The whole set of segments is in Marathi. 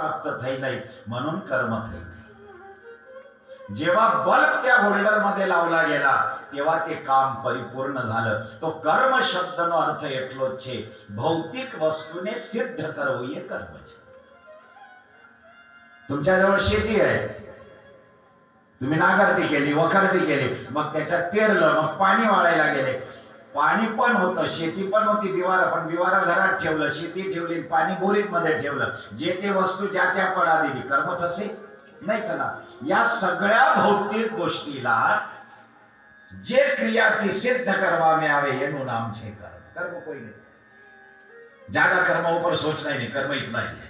प्राप्त થઈ नाही म्हणून कर्म થઈ नाही. जेव्हा बल्ब त्या होल्डर मध्ये लावला गेला तेव्हा ते काम परिपूर्ण झालं. तो कर्म शब्दનો अर्थ એટલો જ છે, ભૌતિક વસ્તુને સિદ્ધ કરવું એ કર્મ છે. तुमच्याजवळ शेती आहे, तुम्ही नांगरटी केली, वखरटी केली, मग त्याच्यात पेरलं, मग पाणी वाळायला गेले, पाणी पण होतं, शेती पण होती, बिवारा पण बिवारा घरात ठेवलं, शेती ठेवली, पाणी बोरीत मध्ये ठेवलं, जे ते वस्तू ज्या त्या पडा दिली, कर्म तसे नाही का? या सगळ्या भौतिक गोष्टीला जे क्रिया ती सिद्ध કરવામાં આવે એનું નામ છે કર્મ. કર્મ કોઈ નહીં, ज्यादा कर्म ઉપર सोचना नहीं, कर्म इतना ही है.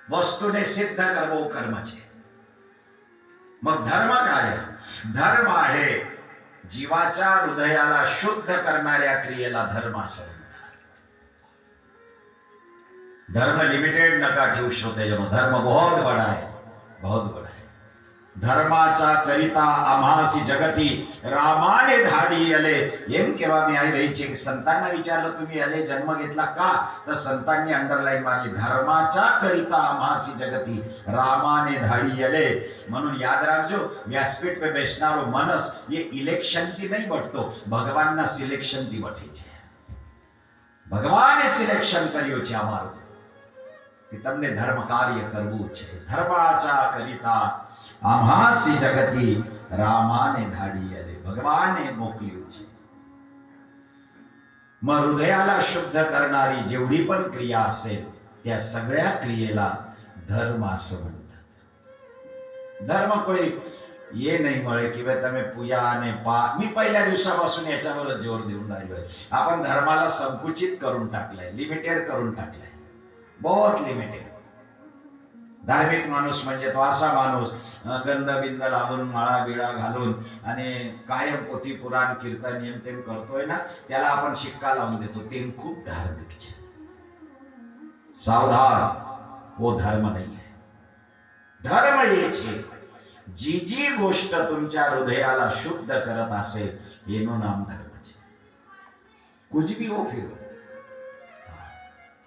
वस्तूने सिद्ध करवो कर्म છે. मग धर्म काय? धर्म आहे जीवाच्या हृदयाला शुद्ध करणाऱ्या क्रियेला धर्म असं म्हणतात. धर्म लिमिटेड नका ठेवू श्रोतेजनो, धर्म बहुत बड़ा है, बहुत बड़ा है. धर्माचा करिता आम्हासी जगती रामाने धाडी आले. एम कहेવામાં આવી રહી છે કે संतांना विचारलं तुम्ही आले जन्म घेतला का, तर संतांनी अंडरलाईन मारली, धर्माचा करिता आम्हासी जगती रामाने धाडी आले. म्हणून याद રાખજો, व्यासपीठ पे બેસનારો માણસ ये इलेक्शन થી નહીં બટતો, ભગવાનના સિલેક્શન થી બટે છે. ભગવાને સિલેક્શન કર્યું છે અમારું કે તમને ધર્મ કાર્ય કરવું છે. ધર્માચા કરિતા આમ્હાસી જગતી રામાને ધાડી આલે, ભગવાને મોકલ્યું છે. मग हृदयाला शुद्ध करणारी जेवढी पण क्रिया असेल त्या सगळ्या क्रियेला धर्म असं म्हणतात. धर्म कोई ये नाही મળે की भाई તમે पूजा અને पाठ. मी पहिल्या दिवसापासून याच्यावर जोर देऊन राहिलोय. आपण धर्माला संकुचित करून टाकलाय, लिमिटेड करून टाकलाय, बहुत लिमिटेड. धार्मिक माणूस म्हणजे तो असा माणूस गंध बिंद लावून माळा बिळा घालून आणि कायम पोथी पुराण कीर्तन नियम तेम करतोय ना, त्याला आपण शिक्का लावून देतो, ते खूप धार्मिक છે. सावधान, वो धर्म नहीं है. धर्म ये છે जी जी गोष्ट तुमच्या हृदयाला शुद्ध करत असेल एનું नाम धर्म છે. कुछ भी हो फिर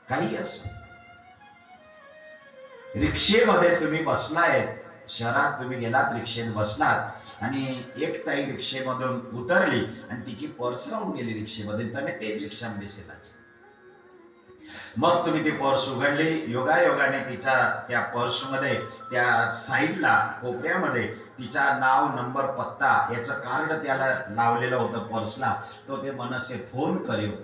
काही असो. रिक्षेमध्ये तुम्ही बसलाय, शहरात तुम्ही गेलात, रिक्षेत बसलात आणि एक ताई रिक्षेमधून उतरली आणि तिची पर्स राहून गेली रिक्षेमध्ये, तुम्ही तेच रिक्षामध्ये बसलात. मग तुम्ही ती पर्स उघडली, योगायोगाने तिचा त्या पर्समध्ये त्या साईडला कोपऱ्यामध्ये तिचा नाव, नंबर, पत्ता याचं कार्ड त्याला लावलेलं होतं पर्सला. तो ते मनसे फोन કર્યો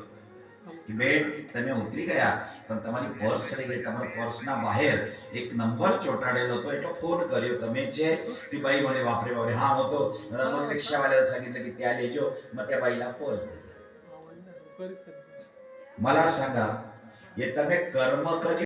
कि बेन તમે ઉતરી ગયા પણ તમારી પર્સ રહી ગઈ. તમારા પર્સના બહાર એક નંબર ચોંટાડેલો હતો, એટલે ફોન કર્યો તમે છે. ती बाई म्हणे बापरे बापरे, हा होतो. मग रिक्षावाल्याला सांगितलं की त्या लेजो. मग त्या बाईला पर्स दिली. मला सांगा, हे તમે કર્મ કરી